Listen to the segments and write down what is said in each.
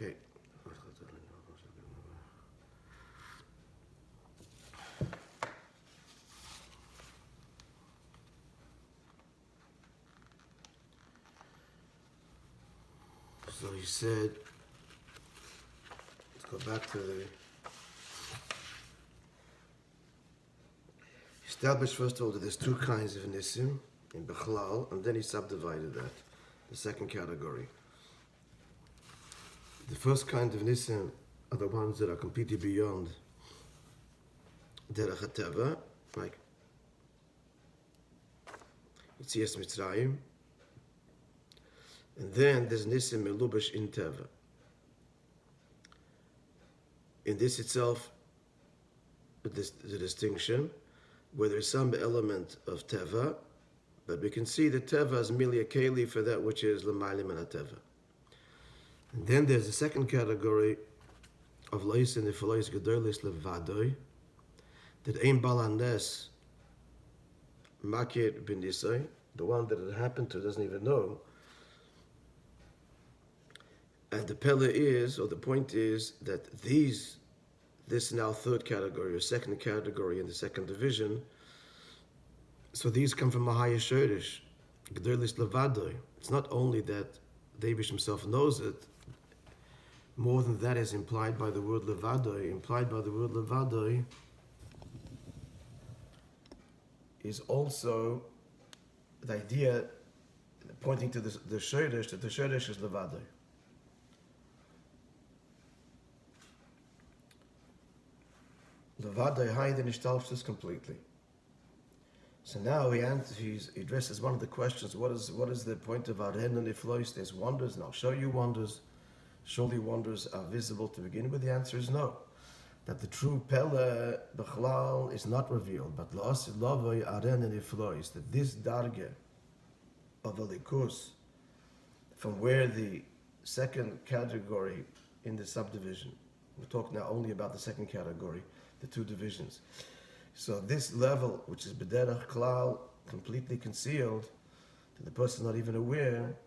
Okay. So he said, let's go back to the, established first of all that there's two kinds of nisim in Bechlal, and then he subdivided that, the second category. The first kind of nisim are the ones that are completely beyond derech hateva, like Yetzias Mitzrayim. And then there's nisim melubash in teva. In this itself, the distinction, where there's some element of teva, but we can see that teva is merely a keli for that which is l'maylim and teva. And then there's the second category of lois and nefalois gedolis levadoi, that ein balanes makir bin nisai, the one that it happened to doesn't even know. And the pella is, or the point is, that this now third category, or second category in the second division, so these come from a higher shorish, gedolis levadoi. It's not only that Davish himself knows it, more than that is implied by the word levadoi. Implied by the word levadoi is also the idea pointing to the shorish, that the shorish is levadoi. Levadoi hide in ishtalshus completely. So now he addresses one of the questions: what is the point of Aren and Iflois? There's wonders, and I'll show you wonders. Surely wonders are visible to begin with. The answer is no. That the true Pele Bechlal is not revealed, but La'asid Lavoi Aren and Iflois, that this darge of Alikus, from where the second category in the subdivision, we're talking now only about the second category, the two divisions. So this level, which is B'derech Klal, completely concealed, that the person is not even aware,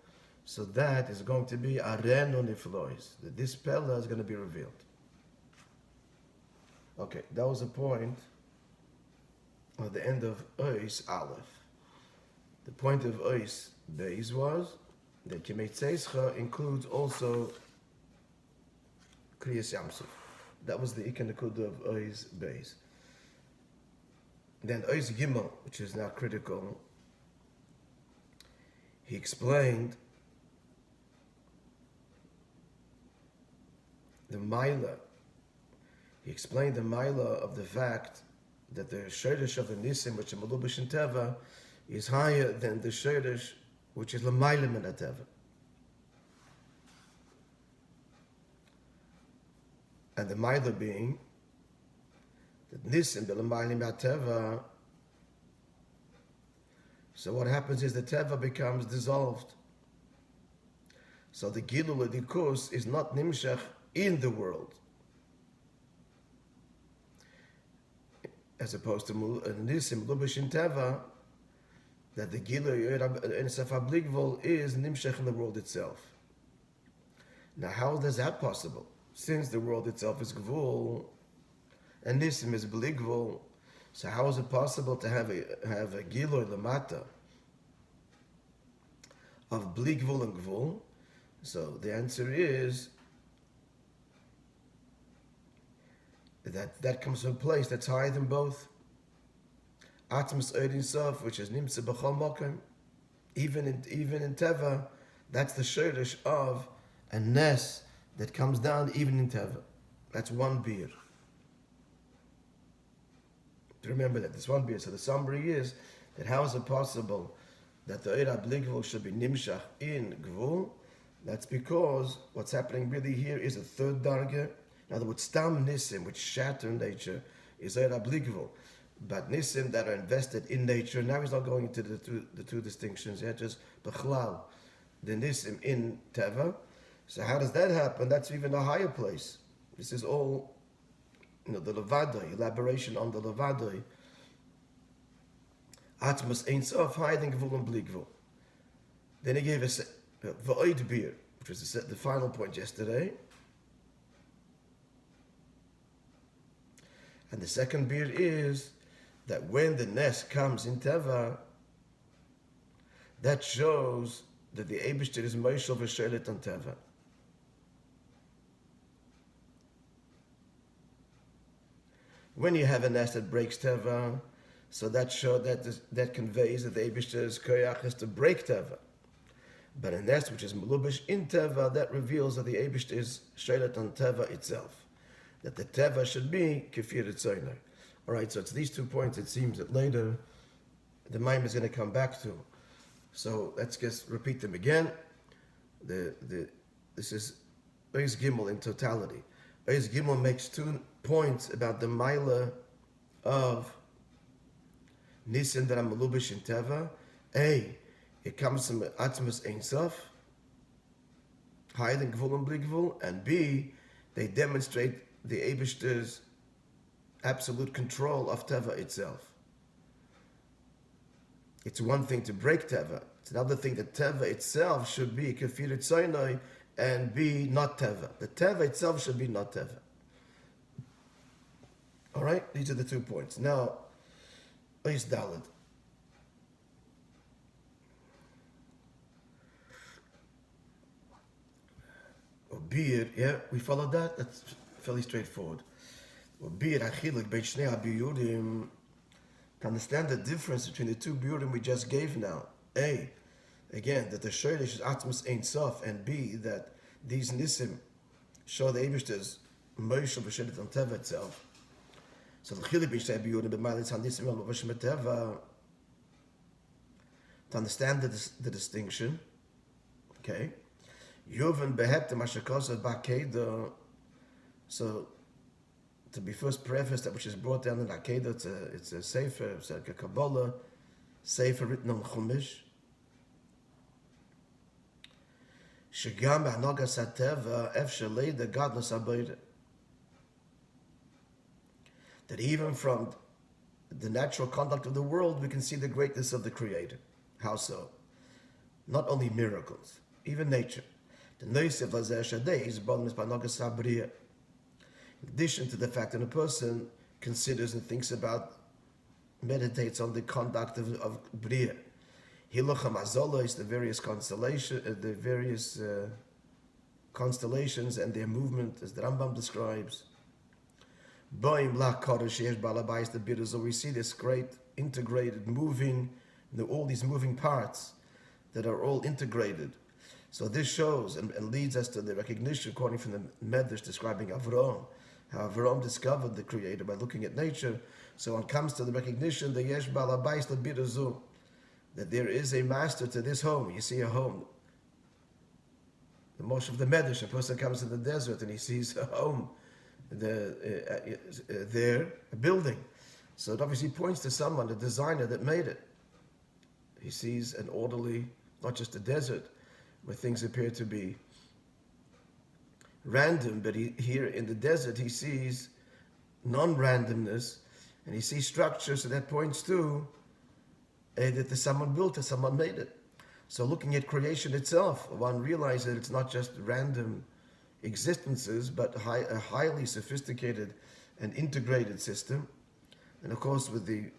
so that is going to be Arenu Niflois, that this Pella is going to be revealed. Okay, that was the point at the end of Ois Aleph. The point of Ois Beis was that Kimay Tzeischa includes also Kriyas Yamsuf. That was the Ikan Nekuda of Ois Beis. Then Ois Gimel, which is now critical, he explained the Maila. He explained the Maila of the fact that the Shorish of the Nisim, which is Melubash in Teva, is higher than the Shorish, which is L'maylim in Teva. And the Maila being that Nisim, the L'maylim Teva, so what happens is the Teva becomes dissolved. So the Gilul Adikus is not Nimshach in the world, as opposed to Nisim Lubash in Teva, that the Gilul in Sefer Bligvul is Nimshach in the world itself. Now, how is that possible? Since the world itself is Gvul and Nisim is Bligvul, so how is it possible to have a Gilul Lamata of Bligvul and Gvul? So the answer is that comes from a place that's higher than both. Atmas Eidin Sof, which is Nimsa B'chol Mokim, even in Teva, that's the shorish of a Nes that comes down even in Teva. That's one beer. Remember that, this one beer. So the summary is that how is it possible that the Eira Bligvul should be Nimshach in Gvul? That's because what's happening really here is a third darga. In other words, Stam Nisim, which shatter nature, is Eira Bligvul. But Nisim that are invested in nature, now he's not going into the two distinctions yet, just Bechlal, the Nisim in Teva. So how does that happen? That's even a higher place. This is all, the Levadoi, elaboration on the Levadoi. Atmas Ein Sof, higher than Gvul and Bligvul. Then he gave us V'oid beer, which was the final point yesterday, And the second beer is that when the nest comes in Teva, that shows that the Eibishter is Moishe v'shelet on Teva. When you have a nest that breaks Teva, so that conveys that the Eibishter's koyach is to break Teva. But a nest which is melubish in Teva, that reveals that the Eibishter is shelet on Teva itself. That the Teva should be kefir etzoynei. All right, so it's these 2 points. It seems that later the Maim is going to come back to. So let's just repeat them again. This is Ois Gimel in totality. Ois Gimel makes 2 points about the Maila of Nisim that are melubish in Teva. A, it comes from Atmos Ein Sof, higher than Gvul and Bli Gvul, and B, they demonstrate the Eibishter's absolute control of Teva itself. It's one thing to break Teva. It's another thing that Teva itself should be Kefir Etzoynei and be not Teva. The Teva itself should be not Teva. All right? These are the 2 points. Now, Ois Daled. Beer, yeah, we followed that. That's fairly straightforward. Beer, achilik, beit shnei habiyurim. To understand the difference between the 2 biurim we just gave now. A, again, that the sholish is atmos ein sof, and B, that these nisim show the Eibishter's Moishe v'shelet on Teva itself. So the chilik beit shnei habiyurim b'malis hanisim el mavashim Teva. To understand the distinction, okay. Yuvan beheptem ashakosav ba'kedah. So, to be first prefaced, that which is brought down in Akedah, it's a sefer, it's like a Kabbalah, sefer written on Chumash. Shegam ba'nogas hateva efshar leida godless abayda. That even from the natural conduct of the world, we can see the greatness of the Creator. How so? Not only miracles, even nature. The Neisiv Lazeh Shadeh is bonus by Nogas Habriya. In addition to the fact that a person considers and thinks about, meditates on the conduct of Briya. Hiluch HaMazola is the various constellations and their movement, as the Rambam describes. Boim La Kodesh Yesh Balabais the Bitter. So we see this great integrated moving, all these moving parts that are all integrated. So this shows and leads us to the recognition, according from the Medrash describing Avram, how Avram discovered the Creator by looking at nature. So when it comes to the recognition, the Yesh Balabais Lebirazu, that there is a master to this home. You see a home. The Moshe of the Medrash, a person comes to the desert and he sees a home there, a building. So it obviously points to someone, the designer that made it. He sees an orderly, not just a desert, where things appear to be random, but here in the desert he sees non-randomness, and he sees structure, so that points to that someone built it, someone made it. So looking at creation itself, one realizes that it's not just random existences, but a highly sophisticated and integrated system. And of course, with the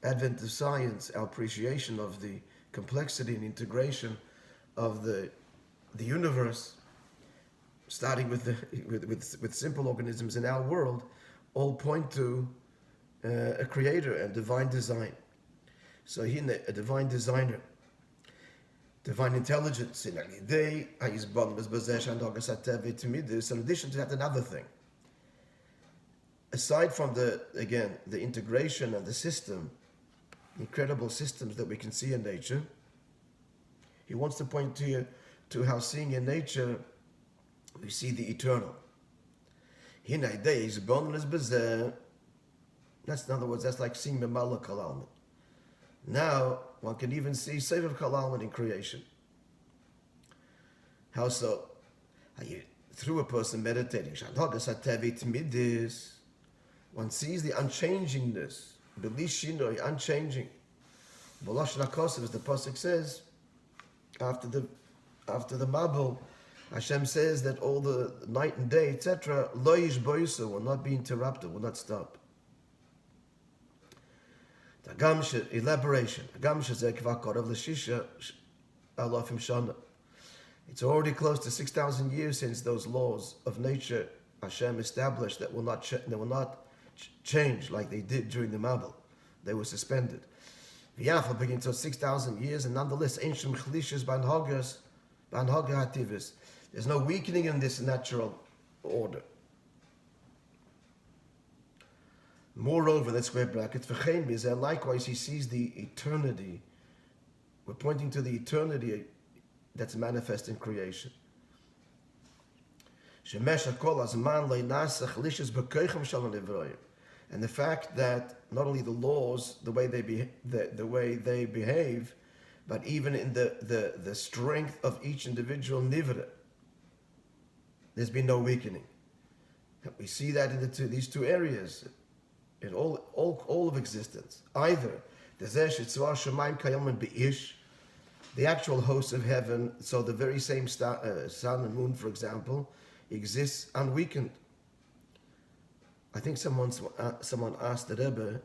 advent of science, our appreciation of the complexity and integration of the universe, starting with simple organisms in our world, all point to a creator and divine design. So he, a divine designer, divine intelligence. In addition to that, another thing. Aside from the integration and the system, incredible systems that we can see in nature, he wants to point to how seeing in nature we see the eternal. That's, in other words, that's like seeing Memala Kalalman. Now one can even see Sefer Kalalman in creation. How so? Through a person meditating, one sees the unchangingness, unchanging. B'lashon HaKosav, as the pasuk says, after the Mabul, Hashem says that all the night and day, etc., lo yishboisu, will not be interrupted, will not stop. Elaboration. It's already close to 6,000 years since those laws of nature Hashem established that will not change like they did during the Mabel. They were suspended. V'yafal begin to 6,000 years, and nonetheless, ancient chlishas banhagas hativis. There's no weakening in this natural order. Moreover, that square bracket, likewise, he sees the eternity. We're pointing to the eternity that's manifest in creation. And the fact that not only the laws, the way they behave, but even in the strength of each individual nivra, there's been no weakening. We see that in these two areas, in all of existence. Either the actual hosts of heaven, so the very same sun and moon, for example, exists unweakened. I think someone asked the Rebbe,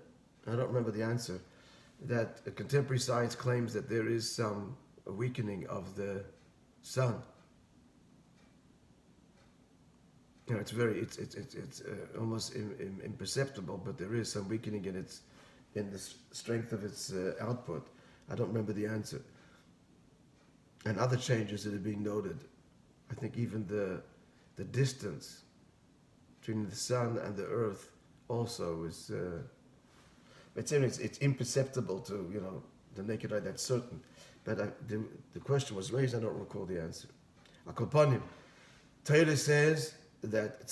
I don't remember the answer, that contemporary science claims that there is some weakening of the sun. You know, it's almost imperceptible, but there is some weakening in the strength of its output. I don't remember the answer. And other changes that are being noted. I think even the distance between the sun and the earth also is. It's imperceptible to the naked eye. That's certain. But the question was raised. I don't recall the answer. Akoponim. Torah says that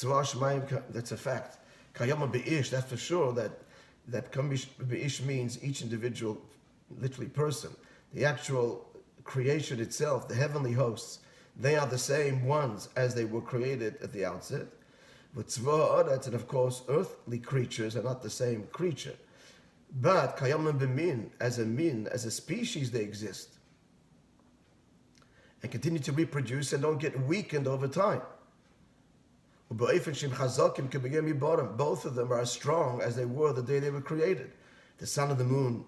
that's a fact. Kayama be'ish, that's for sure, that be'ish means each individual, literally person. The actual creation itself, the heavenly hosts, they are the same ones as they were created at the outset. But and of course, earthly creatures are not the same creature. But kayama b'min, as a species, they exist. And continue to reproduce and don't get weakened over time. Both of them are as strong as they were the day they were created. The sun and the moon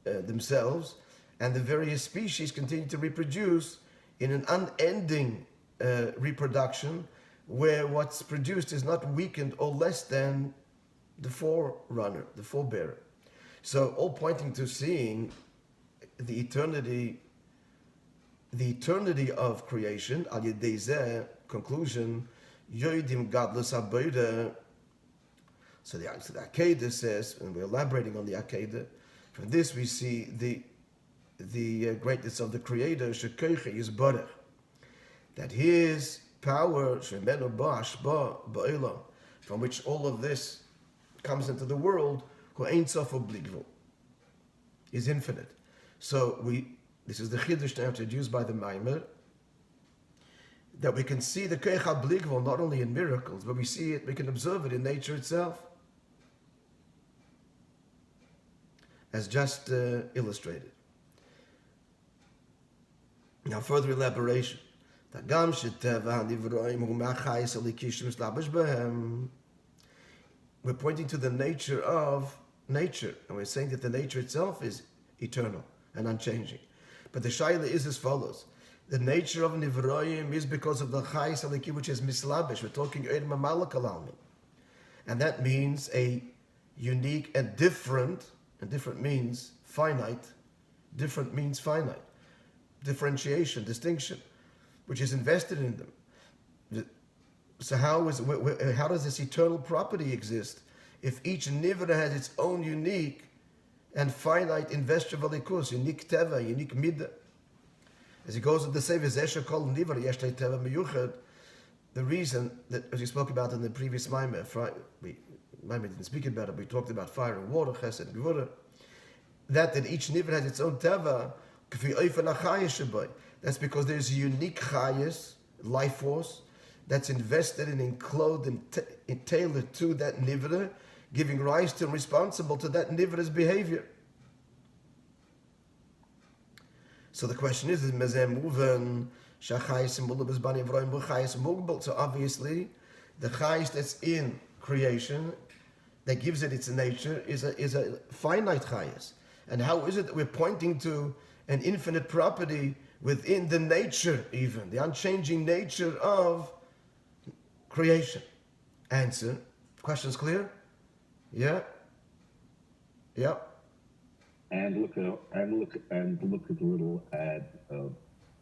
themselves and the various species continue to reproduce in an unending reproduction where what's produced is not weakened or less than the forerunner, the forebearer. So all pointing to seeing the eternity of creation, al yedei zeh, conclusion, Yoidim godless aboida. So the Akedah says, and we're elaborating on the Akedah. From this we see the greatness of the Creator, Shekoiche is Barech, that His power, Shemenu Ba'ashba Ba'olam, from which all of this comes into the world, Hu Ein Sof Obligvul, is infinite. So this is the Chiddush now introduced by the Maimer, that we can see the Keich HaBligvul not only in miracles, but we can observe it in nature itself, as just illustrated. Now further elaboration. We're pointing to the nature of nature, and we're saying that the nature itself is eternal and unchanging. But the Shaila is as follows. The nature of Nivroim is because of the Chayis Aliki, which is mislabish. We're talking Eid Mamalak Alalmi. And that means a unique and different means finite, different means finite. Differentiation, distinction, which is invested in them. So how does this eternal property exist if each Nivra has its own unique and finite investure valikus, unique teva, unique midah? As he goes with the Sefer Tzeischa Kol Nivra Yeshlei Teva Meyuchad, the reason that, as we spoke about in the previous Maimer, Maimer didn't speak about it, we talked about fire and water, Chesed and Gevurah, that each Nivra has its own Teva, that's because there's a unique Chayas, life force, that's invested and enclosed and tailored to that Nivra, giving rise to and responsible to that Nivra's behavior. So the question is Mezem Uven So obviously, the chayis that's in creation, that gives it its nature, is a finite chayis. And how is it that we're pointing to an infinite property within the nature, even the unchanging nature of creation? Answer. Questions clear? Yeah. Yeah. And look at the little ad.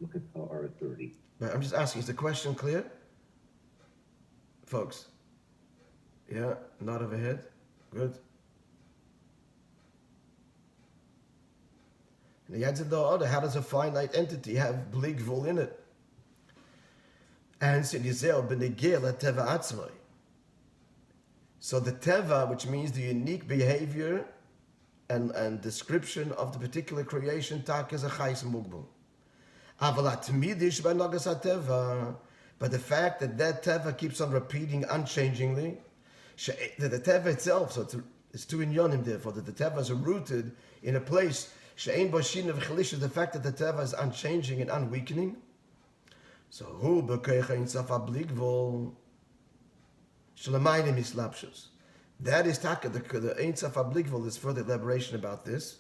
Look at R30. But I'm just asking, is the question clear, folks? Yeah, nod of a head. Good. And he adds in the order, how does a finite entity have bligvul in it? Answer, Yisrael b'negel teva atzmai. So the teva, which means the unique behavior and description of the particular creation, tak is a chayis mugbul. Avalat midish by nagas teva, but the fact that teva keeps on repeating unchangingly, that the teva itself, so it's two inyonim therefore, that the tevas are rooted in a place, she'ein boshin of chalish, the fact that the teva is unchanging and unweakening. So who b'keicha in safa bligvol shalamayim islapshus. That is taka. The Ein Sof HaBligvul is further elaboration about this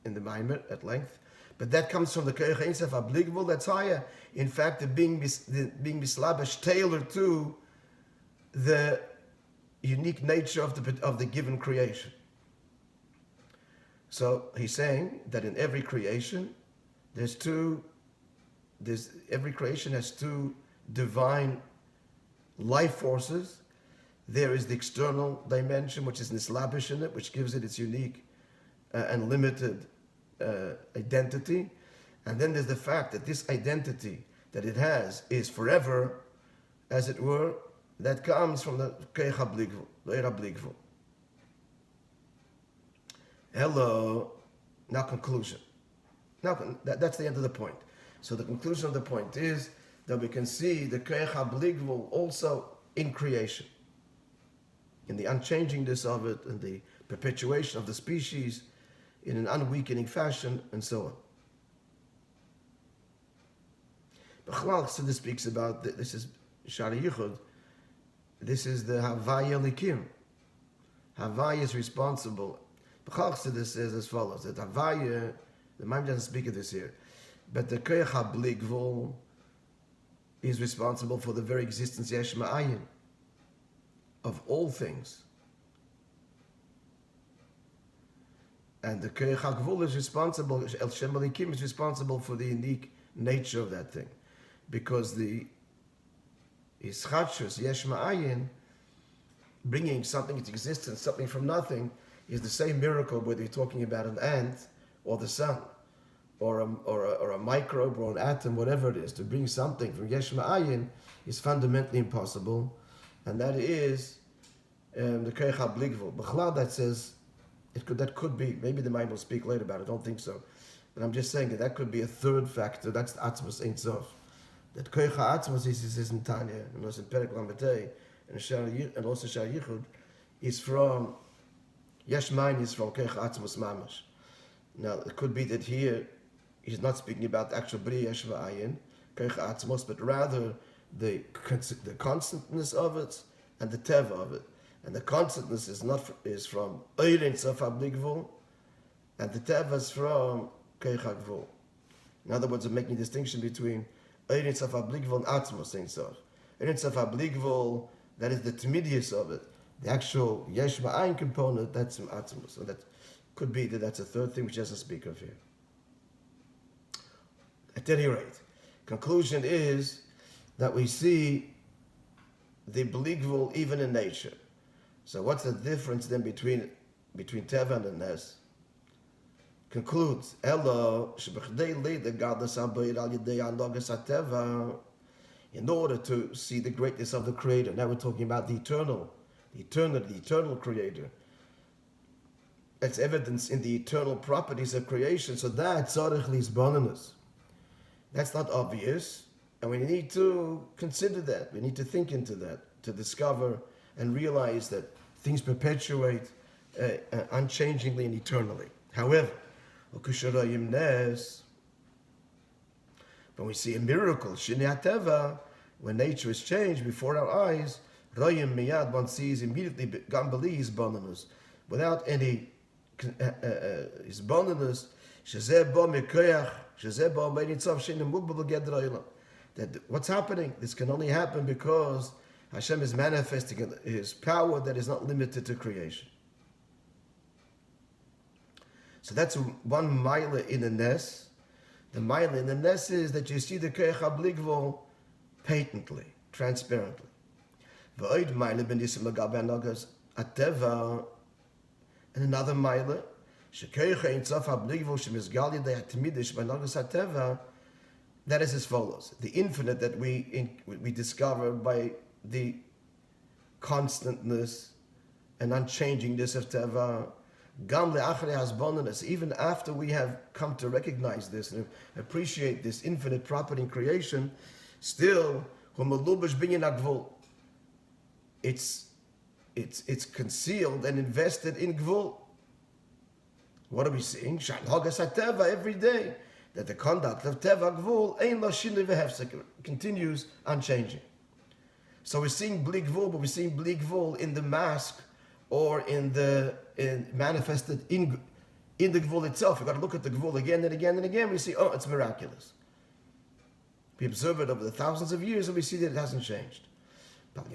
in the Maimer at length. But that comes from the Koyach Ein Sof HaBligvul that's higher. In fact, the being mislabish tailored to the unique nature of the given creation. So he's saying that in every creation, every creation has two divine life forces. There is the external dimension, which is nislabish in it, which gives it its unique and limited identity. And then there's the fact that this identity that it has is forever, as it were, that comes from the Keich HaBligvul, the Eir HaBligvul. Hello. Now conclusion. Now that's the end of the point. So the conclusion of the point is that we can see the Keich HaBligvul also in creation, in the unchangingness of it, and the perpetuation of the species in an unweakening fashion, and so on. B'chlal Chassidus speaks about, this is Shari Yichud, this is the Havaya Likim. Havaya is responsible. B'chlal Chassidus says as follows, that Havaya, the Maimon doesn't speak of this here, but the Keich HaBligvul is responsible for the very existence Yesh Ma'ayin of all things. And the Keich HaGvul is responsible, El Shem Alikim is responsible for the unique nature of that thing. Because the Ischatshus, Yesh Ma'ayin, bringing something into existence, something from nothing, is the same miracle whether you're talking about an ant or the sun, or a microbe or an atom, whatever it is. To bring something from Yesh Ma'ayin is fundamentally impossible. And that is the Keich HaBligvul. B'chlal that says, that could be, maybe the mind will speak later about it, I don't think so. But I'm just saying that could be a third factor, that's the Atzmos Ein Sof. That Keich HaAtzmos is in Tanya, and also in Perek Lametei, and also Shar Yichud, is from, Yesh Ma'ayin is from Keich HaAtzmos Mamash. Now, it could be that here, he's not speaking about the actual Bri Yesh Ma'ayin, Keich HaAtzmos, but rather the constantness of it and the teva of it. And the constantness is from Ein Sof HaBligvul, and the teva is from Keich HaGvul. In other words, I'm making a distinction between Ein Sof HaBligvul and Atzmos Ein Sof. Ein Sof HaBligvul, that is the timidius of it. The actual Yesh Ma'ayin component, that's from Atzmos. So that could be that's a third thing which doesn't speak of here. At any rate, conclusion is that we see the bligvul even in nature. So what's the difference then between teva and the nes? Concludes, Elo shebechdei li the godless abayir al yedei anogas hateva, in order to see the greatness of the Creator. Now we're talking about the eternal Creator. It's evidence in the eternal properties of creation. So that's tzarich lisboninus. That's not obvious, and we need to consider that. We need to think into that, to discover and realize that things perpetuate unchangingly and eternally. However, but When we see a miracle, Shinei HaTeva, when nature is changed before our eyes, Royim Miyad, one sees immediately Gambali Hisbonenus, without any Hisbonenus, Shezeh Bo Mekoyach, Shezeh Bo Meinitzov Shenim Mugbal Gedra Olam. That what's happening, this can only happen because Hashem is manifesting His power that is not limited to creation. So that's one mile in the Nes. The mile in the Nes is that you see the Koyach HaBligvol patently, transparently. V'oid mile ben Yisem L'gabe Hanogas Ateva, and another mile, Shekoyach Ein Tzof HaBligvol Shemizgal Yedei HaTmidish B'Hanogas Ateva. That is as follows: the infinite that we discover by the constantness and unchangingness of Teva, Gam le'achrei hasbonenus, even after we have come to recognize this and appreciate this infinite property in creation, still humelubash binyan agvul. It's concealed and invested in gvul. What are we seeing? Shanhagas hateva every day. That the conduct of Teva Gvul ein lo shinui v'hefsek, continues unchanging. So we're seeing Bli Gvul, but we're seeing Bli Gvul in the mask or manifested in the Gvul itself. We've got to look at the Gvul again and again and again. We see, oh, it's miraculous. We observe it over the thousands of years and we see that it hasn't changed. But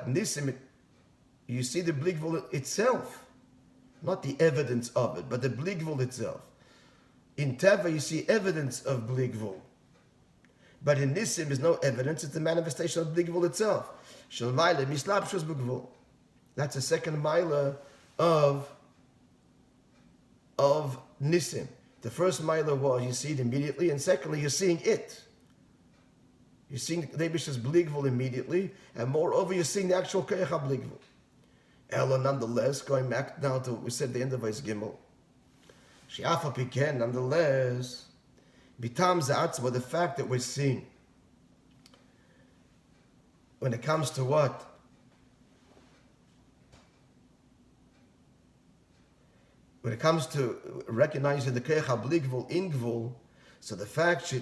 Nisim, you see the Bli Gvul itself. Not the evidence of it, but the Bli Gvul itself. In Teva, you see evidence of Bli Gvul. But in Nisim, there's no evidence. It's the manifestation of Bli Gvul itself. Shel Maila Mislapshus B'Gvul. That's the second Maila of Nisim. The first Maila was you see it immediately, and secondly, you're seeing it. You're seeing the Nebish's Bli Gvul immediately, and moreover, you're seeing the actual Koyach HaBli Gvul. Ella, nonetheless, going back now to what we said at the end of Vayz Gimel, She'afa Piken, nonetheless, Bitam Za'atzma, the fact that we're seeing, when it comes to what? When it comes to recognizing the Koyach HaBli Gvul in Gvul, so the fact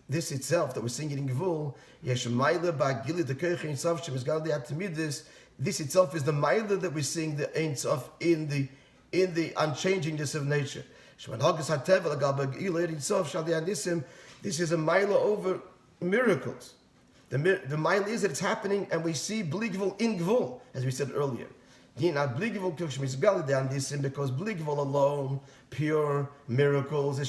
this itself, that we're seeing it in Gvul, Yesh Maila Ba'gili the Koyach Ein Sof Shemizgal De'atimidis, this itself is the Maila that we're seeing the Ein Sof in the unchangingness of nature. This is a Maila over miracles. The Maila is that it's happening and we see Bli Gvul in Gvul, as we said earlier. Because Bli Gvul alone, pure miracles, we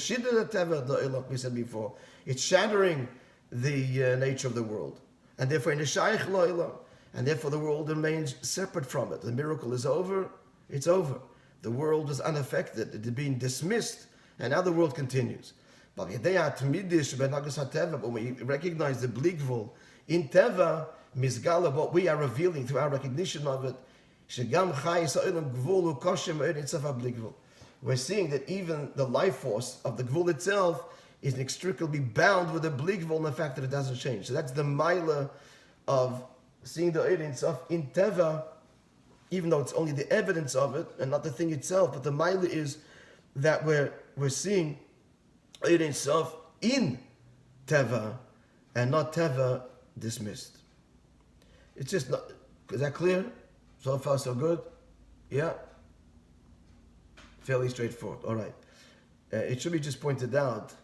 said before, it's shattering the nature of the world. And therefore, in the Shaykh Lo'ilam, and therefore the world remains separate from it. The miracle is over, it's over. The world is unaffected, it is being dismissed, and now the world continues. But when we recognize the Bli Gvul in Teva, Mizgala, what we are revealing through our recognition of it, we're seeing that even the life force of the Gvul itself is inextricably bound with the Bli Gvul and the fact that it doesn't change. So that's the Maila of seeing the Ein Sof in Teva, even though it's only the evidence of it and not the thing itself, but the Maila is that we're seeing Ein Sof in Teva and not Teva dismissed. It's just not, is that clear? So far so good? Yeah? Fairly straightforward. All right. It should be just pointed out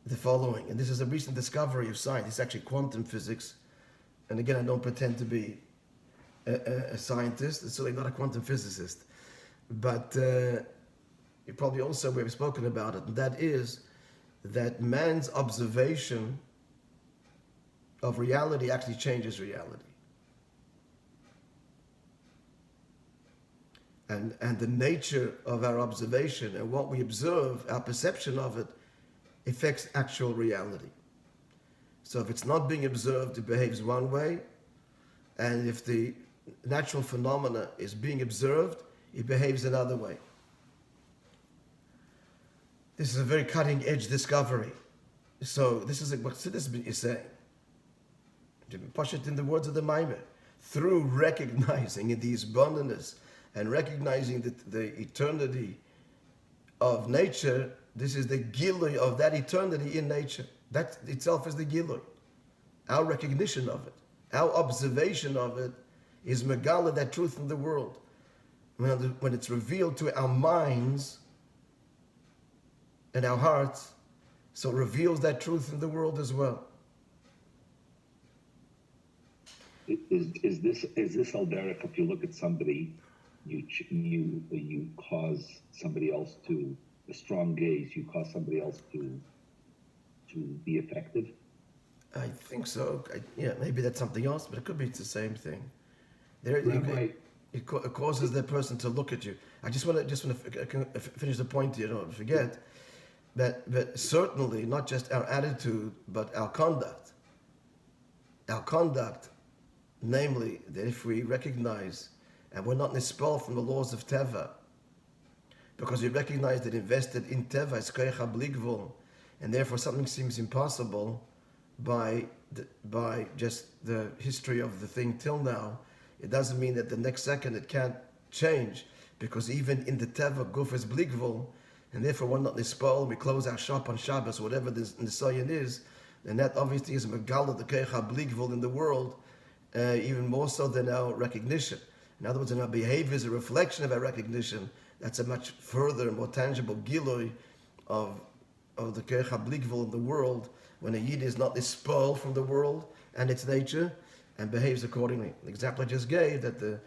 the following, and this is a recent discovery of science. It's actually quantum physics. And again, I don't pretend to be a scientist, and certainly not a quantum physicist. But you probably also we've spoken about it, and that is that man's observation of reality actually changes reality. And the nature of our observation and what we observe, our perception of it, affects actual reality. So if it's not being observed, it behaves one way, and if the natural phenomena is being observed, it behaves another way. This is a very cutting-edge discovery. So this is what Siddur is saying. To push it in the words of the Maimon, through recognizing in the abundance and recognizing that the eternity of nature, this is the gilui of that eternity in nature. That itself is the gilui. Our recognition of it, our observation of it, is megala, that truth in the world. When it's revealed to our minds and our hearts, so it reveals that truth in the world as well. Is this al derech? If you look at somebody, you cause somebody else to a strong gaze. You cause somebody else to be affected. I think so. Yeah, maybe that's something else, but it could be it's the same thing. It causes the person to look at you. I just want to finish the point here. Don't forget that certainly not just our attitude, but our conduct. Our conduct, namely, that if we recognize and we're not nispal from the laws of Teva, because we recognize that invested in Teva is Tzeischa bligvul, and therefore something seems impossible by just the history of the thing till now, it doesn't mean that the next second it can't change, because even in the Teva, Guf is bligvul, and therefore we're not nispal, we close our shop on Shabbos, whatever the Nisayan is, and that obviously is megala, the Tzeischa bligvul in the world, even more so than our recognition. In other words, in our behavior is a reflection of our recognition. That's a much further and more tangible gilui of the Tzeischa bligvul in the world, when a Yid is not nispal from the world and its nature, and behaves accordingly. The example I just gave, that the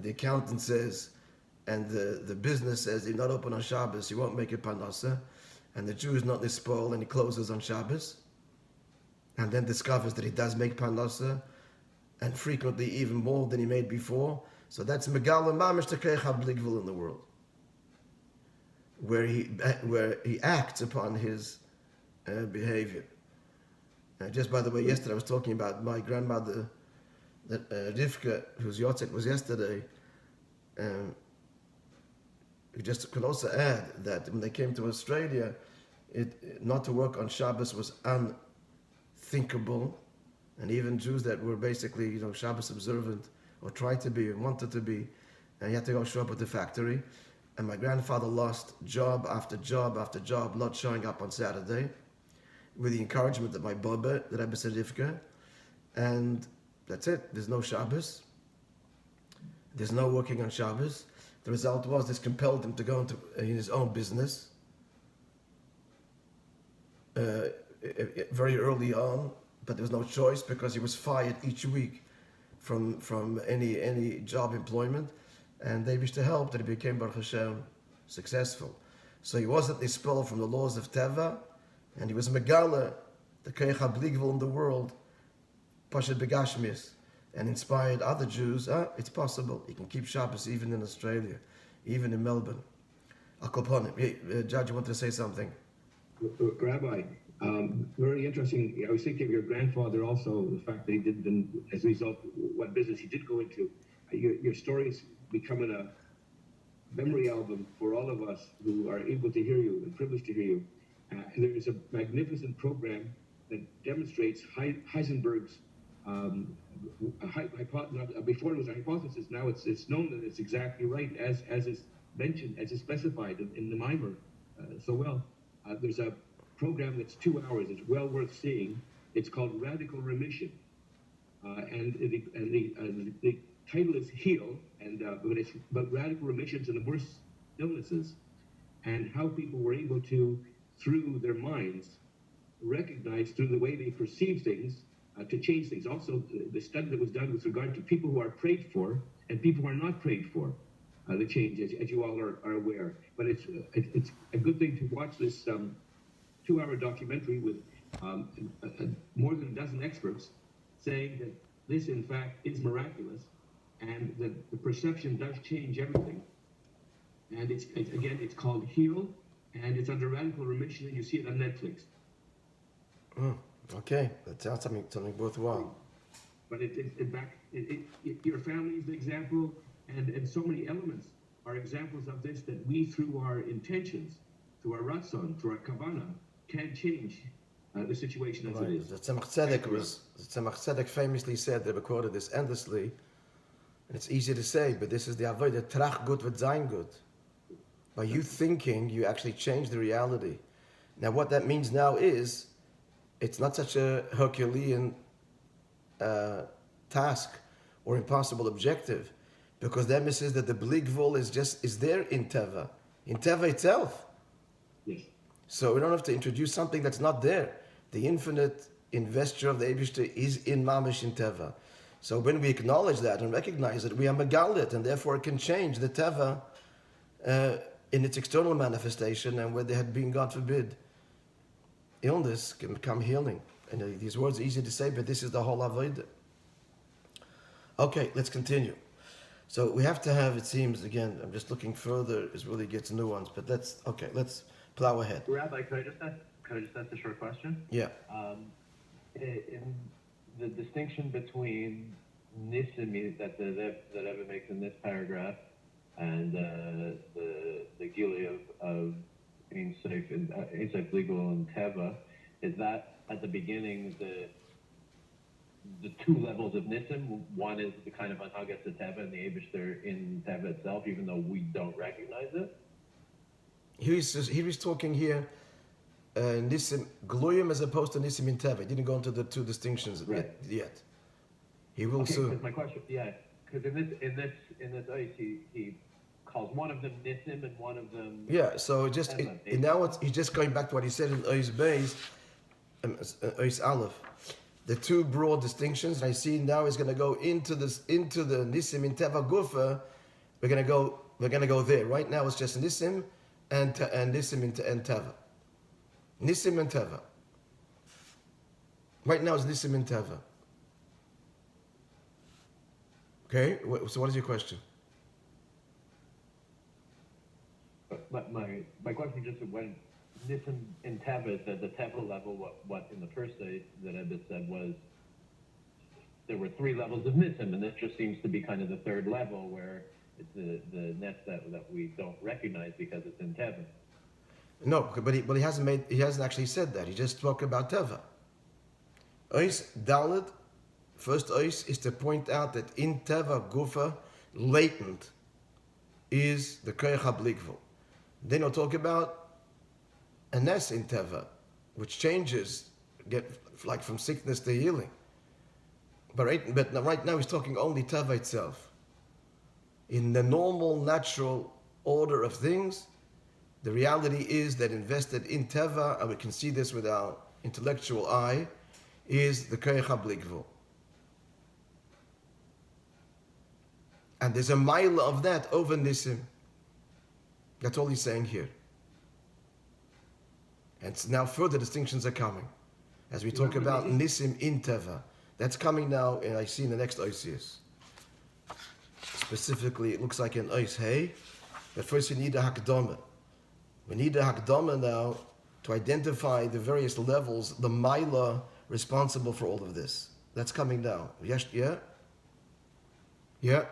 accountant says, and the business says, he's not open on Shabbos, he won't make it panasa, and the Jew is not nispal and he closes on Shabbos, and then discovers that he does make panasa, and frequently even more than he made before. So that's megala mamish Tzeischa bligvul in the world, where he acts upon his behavior. Just by the way, yesterday I was talking about my grandmother, Rivka, whose yahrzeit was yesterday. We just can also add that when they came to Australia, not to work on Shabbos was unthinkable, and even Jews that were basically Shabbos observant or tried to be and wanted to be, and you had to go show up at the factory. And my grandfather lost job after job after job, not showing up on Saturday, with the encouragement of my Baba, the Rebbe Rivka, and that's it. There's no Shabbos. There's no working on Shabbos. The result was this compelled him to go into his own business very early on, but there was no choice because he was fired each week from any job employment, and they wished to help that he became Baruch Hashem successful. So he wasn't nispal from the laws of Teva, and he was megala, the Tzeischa bligvul in the world, Pashat Begashmis, and inspired other Jews. It's possible. You can keep Shabbos even in Australia, even in Melbourne. Judge, you want to say something? Rabbi, very interesting. I was thinking of your grandfather also, the fact that he did, as a result, what business he did go into. Your story is becoming a memory album for all of us who are able to hear you and privileged to hear you. And there is a magnificent program that demonstrates Heisenberg's before it was a hypothesis. Now it's known that it's exactly right, as is mentioned, as is specified in the Mimer so well. There's a program that's 2 hours. It's well worth seeing. It's called Radical Remission, and the title is Heal, but radical remissions in the worst illnesses, and how people were able to, through their minds, recognize through the way they perceive things, to change things. Also, the study that was done with regard to people who are prayed for and people who are not prayed for, the change, as you all are aware. But it's a good thing to watch this 2-hour documentary with more than a dozen experts saying that this, in fact, is miraculous, and that the perception does change everything. And it's called Heal, and it's under Radical Remission, and you see it on Netflix. Okay, that sounds something worthwhile. But your family is the example, and so many elements are examples of this, that we, through our intentions, through our ratzon, through our kavanah, can change the situation as it is. The Tzemach Tzedek famously said, they recorded this endlessly, And it's easy to say, but this is the avodah, trach gut wird sein gut. By you thinking, you actually change the reality. Now what that means now is, it's not such a Herculean task or impossible objective, because the emphasis that the bligvul is there in Teva itself. Yes. So we don't have to introduce something that's not there. The infinite investure of the Eibishter is in Mamish in Teva. So when we acknowledge that and recognize it, we are megalit, and therefore it can change the Teva in its external manifestation, and where there had been, God forbid, illness, can become healing. And these words are easy to say, but this is the whole avodah. Okay, let's continue. So we have to have, it seems, again, I'm just looking further, it really gets nuanced, but let's plow ahead. Rabbi, could I just ask a short question? Yeah. In the distinction between Nissim that Rebbe makes in this paragraph and the Gili of being safe and safe legal and Teva, is that at the beginning the two levels of Nissim? One is the kind of Anhagas of Teva and the Eibishter in Teva itself, even though we don't recognize it. He's talking here Nissim Gloyim as opposed to Nissim in Teva. He didn't go into the two distinctions yet. He will soon. My question, because in this ice he calls one of them Nissim and one of them. Yeah. So he's just going back to what he said in Ois Beis, Ois Aleph. The two broad distinctions, and I see now he's going to go into the Nissim in Teva Gufa. We're going to go there. Right now it's just Nissim and Nissim and Teva. Nissim and Teva. Right now it's Nissim and Teva. Okay, so what is your question? My question just when Nissim in Teva is at the Teva level, what in the first day that Rebbe said was there were three levels of Nissim, and this just seems to be kind of the third level where it's the nest that we don't recognize because it's in Teva. No, but he hasn't actually said that. He just spoke about Teva. Ois Dalet, first Ois is to point out that in Teva Gufa, latent is the Koyach HaBlikvul. Then he'll talk about a nest in Teva, which changes, like from sickness to healing. But right now he's talking only Teva itself. In the normal, natural order of things, the reality is that invested in Teva, and we can see this with our intellectual eye, is the Koyach HaBlikvul. And there's a mile of that over Nissim. That's all he's saying here. And now further distinctions are coming. As we talk about Nissim in Teva. That's coming now, and I see in the next Oisius. Specifically, it looks like an Ois Hey. But first we need a Hakdama. We need a Hakdama now to identify the various levels, the Maila responsible for all of this. That's coming now. Yes, yeah? Yeah?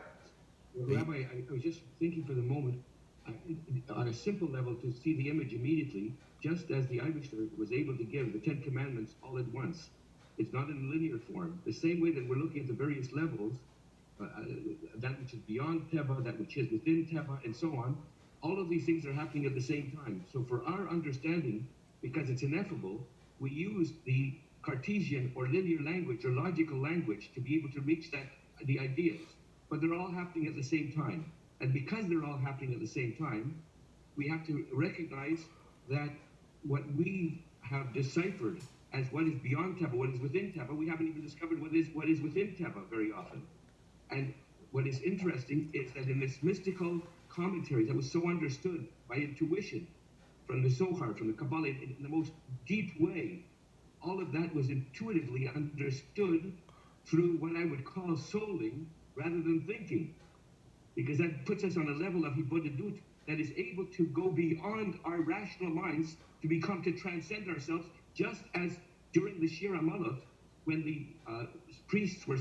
Well, Rabbi, I was just thinking for the moment, on a simple level, to see the image immediately, just as the Eibishter was able to give the Ten Commandments all at once. It's not in a linear form. The same way that we're looking at the various levels, that which is beyond Teva, that which is within Teva, and so on, all of these things are happening at the same time. So for our understanding, because it's ineffable, we use the Cartesian or linear language or logical language to be able to reach the ideas. But they're all happening at the same time. And because they're all happening at the same time, we have to recognize that what we have deciphered as what is beyond Teva, what is within Teva, we haven't even discovered what is within Teva very often. And what is interesting is that in this mystical commentary that was so understood by intuition from the Zohar, from the Kabbalah, in the most deep way, all of that was intuitively understood through what I would call souling rather than thinking. Because that puts us on a level of hibodedut that is able to go beyond our rational minds to transcend ourselves, just as during the Shir HaMalot, when the priests were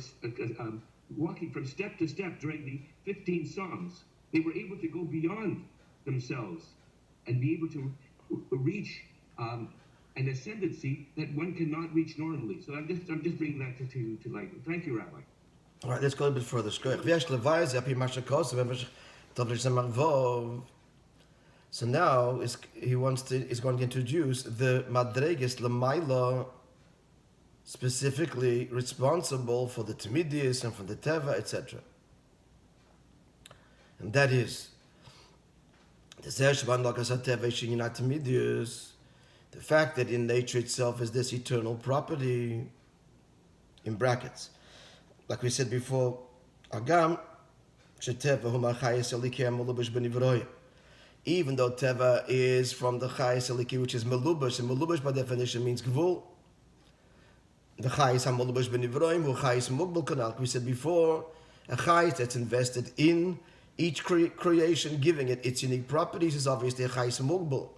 walking from step to step during the 15 songs, they were able to go beyond themselves and be able to reach an ascendancy that one cannot reach normally. So I'm just bringing that to light. Thank you, Rabbi. All right, let's go a bit further. So now he's going to introduce the madreges lamaila, specifically responsible for the timidis and for the teva, etc. And that is the fact that in nature itself is this eternal property, in brackets. Like we said before, Agam, even though Teva is from the Chayes Eliki, which is Melubash, and Melubash by definition means Gvul. The Chayes HaMelubash B'Nivroim, who Chayes Mugbal Kanal. Like we said before, a Chayes that's invested in each creation, giving it its unique properties, is obviously a Chayes Mugbal.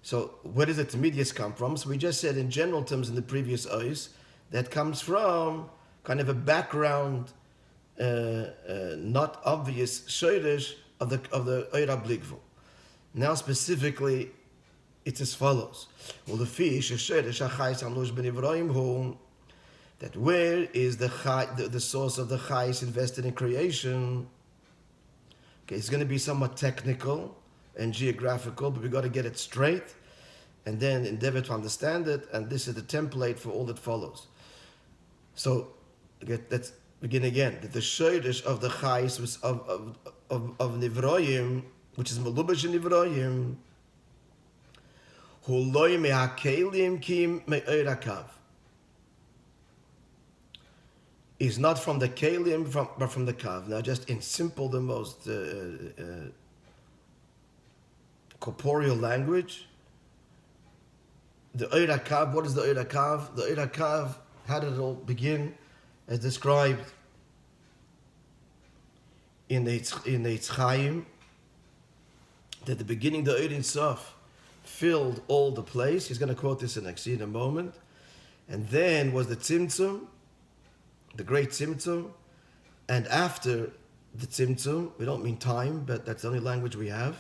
So where does the Timidius come from? So we just said in general terms in the previous Ois, that comes from kind of a background, not obvious Shoyrish of the Eira Bligvul. Now specifically, it's as follows. Well, the fish is that where is the source of the chayis invested in creation? Okay, it's going to be somewhat technical and geographical, but we got to get it straight and then endeavor to understand it. And this is the template for all that follows. So let's begin again. That the shayrish of the chayis was of nivroyim, which is melubash nivroyim, hu loy mehakelim kim me'erakav, is not from the kelim, but from the kav. Now, just in simple, the most corporeal language, the erakav. What is the erakav? The erakav. How did it all begin? As described in the Chaim, that the beginning, the Ein Sof, filled all the place. He's going to quote this in a moment. And then was the Tzimtzum, the great Tzimtzum. And after the Tzimtzum, we don't mean time, but that's the only language we have.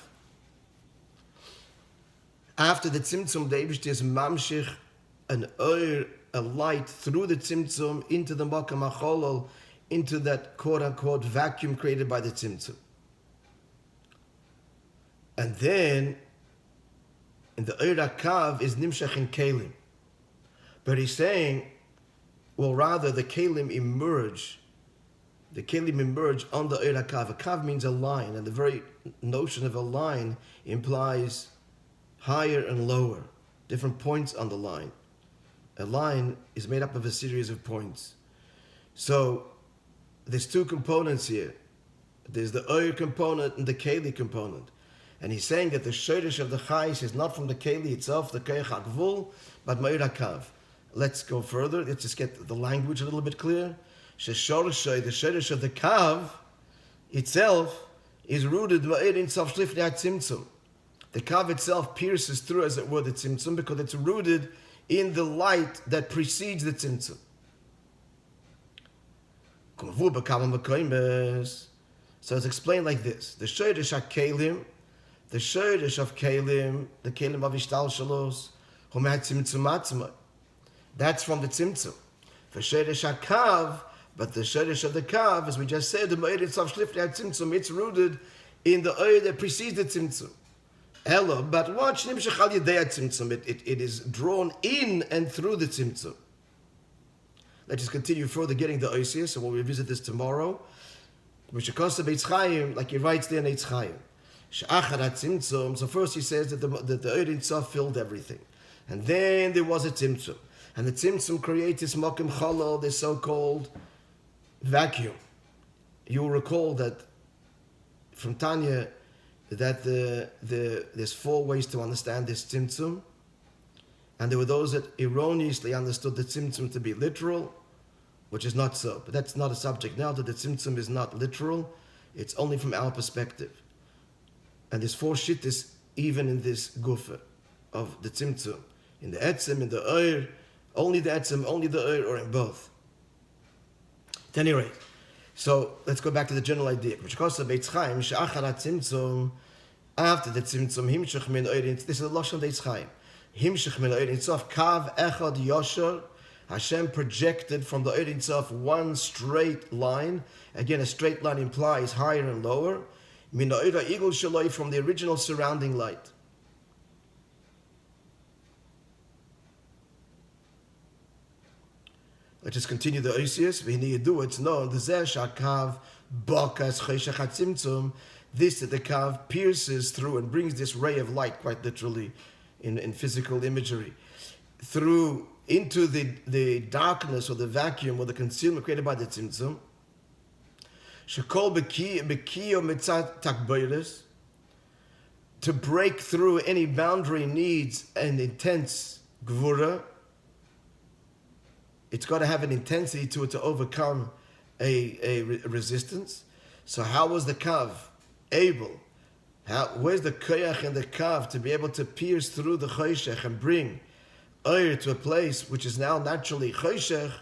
After the Tzimtzum, the Eibishter is mamshich, an oir, a light through the Tzimtzum into the Makam HaCholol, into that quote-unquote vacuum created by the Tzimtzum. And then, in the Eir HaKav is Nimshach in Kelim. But he's saying, well, rather the Kelim emerge. The Kelim emerge on the Eir HaKav. A Kav means a line, and the very notion of a line implies higher and lower, different points on the line. A line is made up of a series of points. So there's two components here. There's the Oyer component and the Keli component. And he's saying that the Shorish of the Chayis is not from the Keli itself, the Keich HaGvul, but Meir HaKav. Let's go further. Let's just get the language a little bit clear. The Shorish of the Kav itself is rooted Meir in Sof Shlifnei HaTzimtzum. The Kav itself pierces through, as it were, the Tzimtzum, because it's rooted in the light that precedes the Tzimtzum. So it's explained like this. The Shorish HaKelim, the Shorish of Kelim, the Kelim of Ishtal Shalos, Homat Tzimtzum Atzma. That's from the Tzimtzum. For Shorish HaKav, but the Shorish of the Kav, as we just said, the Me'eretz of Shlifnei HaTzimtzum, it's rooted in the oil that precedes the Tzimtzum. Hello, but watch Nimshach Al Yedei HaTzimtzum. It is drawn in and through the Tzimtzum. Let's just continue further getting the Oisius, and we'll revisit this tomorrow. Like he writes there in Eitz Chaim. So first he says that the Ein Sof filled everything. And then there was a Tzimtzum. And the Tzimtzum creates this Mokim Cholol, this so-called vacuum. You'll recall that from Tanya, that there's four ways to understand this Tzimtzum. And there were those that erroneously understood the Tzimtzum to be literal, which is not so. But that's not a subject now, that the Tzimtzum is not literal. It's only from our perspective. And there's four shittis even in this gufa of the Tzimtzum. In the Etzim, in the Oir, only the Etzim, only the Oir, or in both. At any rate, so let's go back to the general idea. After the Tzimtzum, this is the Lashon Eitz Chaim. Himshech min Ein Sof Kav Echad Yosher Hashem projected from the Ein Sof one straight line. Again, a straight line implies higher and lower. Min ha'ira igul shaloi, from the original surrounding light. Let's just continue the Oisius. V'hini yedu, it's known, the Tzeischa kav bakas cheshach hatzimtzum. This that the kav pierces through and brings this ray of light, quite literally, in physical imagery, through into the darkness or the vacuum or the concealment created by the tzimtzum. Shekol bekiyo mitzat takboiris, to break through any boundary needs an intense gvura. It's got to have an intensity to it to overcome a resistance. So how was the kav able? Where's the koyach and the kav to be able to pierce through the choshech and bring oir to a place which is now naturally choshech?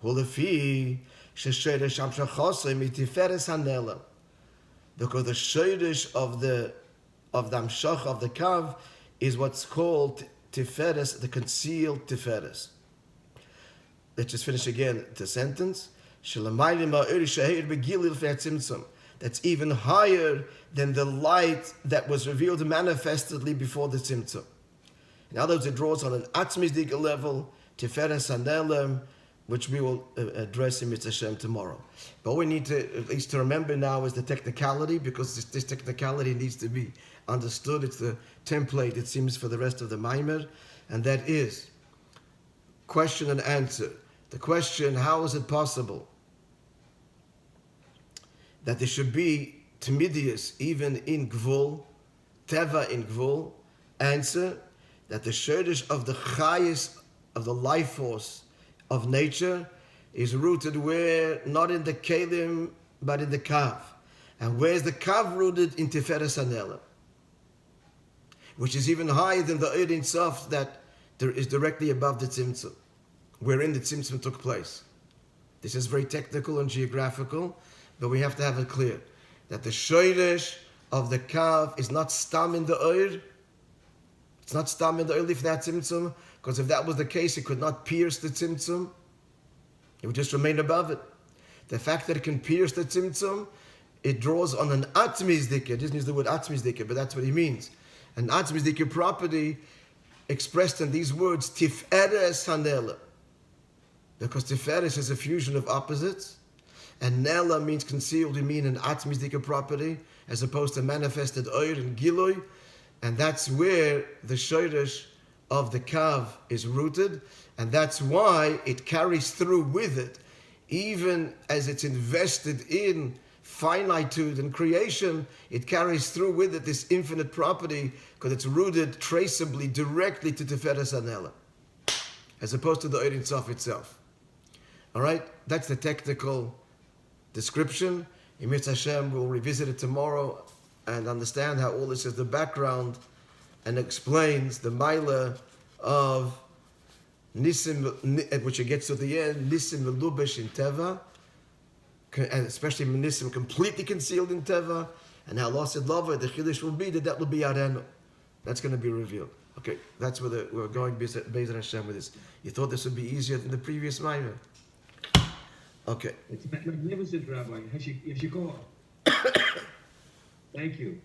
Hulefi shesheresh sham shachosay mitiferes hanela, because the shirish of the amshach of the kav is what's called tiferes, the concealed tiferes. Let's just finish again the sentence. That's even higher than the light that was revealed manifestedly before the tzimtzum. In other words, it draws on an atzmizdik level, tiferes hanelem, which we will address in Mitzvah Hashem tomorrow. But what we need to at least to remember now is the technicality, because this technicality needs to be understood. It's the template, it seems, for the rest of the Maimer, and that is question and answer. The question, how is it possible that there should be timidius even in Gvul, Teva in Gvul? Answer, that the shirish of the chayis, of the life force of nature, is rooted where? Not in the kelim, but in the kav. And where's the kav rooted? In Tiferes Hanela, which is even higher than the Ein Sof that there is directly above the Tzimtzum, wherein the Tzimtzum took place. This is very technical and geographical, but we have to have it clear that the shirish of the kav is not stam in the oir. It's not stam in the oir if that tzimtzum, because if that was the case, it could not pierce the tzimtzum. It would just remain above it. The fact that it can pierce the tzimtzum, it draws on an atzmizdike. It doesn't use the word atzmizdike, but that's what he means. An atzmizdike property expressed in these words, tiferes hanela. Because tiferes is a fusion of opposites, and nela means concealed. We mean an atzmizdika property, as opposed to manifested oir and giloy, and that's where the shirish of the kav is rooted, and that's why it carries through with it, even as it's invested in finitude and creation. It carries through with it this infinite property, because it's rooted traceably directly to tiferes hanela, as opposed to the oir in sof itself. All right, that's the technical description. In Mitzvah Hashem, we'll revisit it tomorrow and understand how all this is the background and explains the Maila of Nisim, which it gets to the end, Nisim Melubesh in Teva, and especially Nisim completely concealed in Teva, and how lost in Lava, the Chiddush will be that will be Ademo. That's going to be revealed. Okay, that's where we're going Be'ez Hashem with this. You thought this would be easier than the previous Maila? Okay. It's magnificent, Rabbi. Thank you.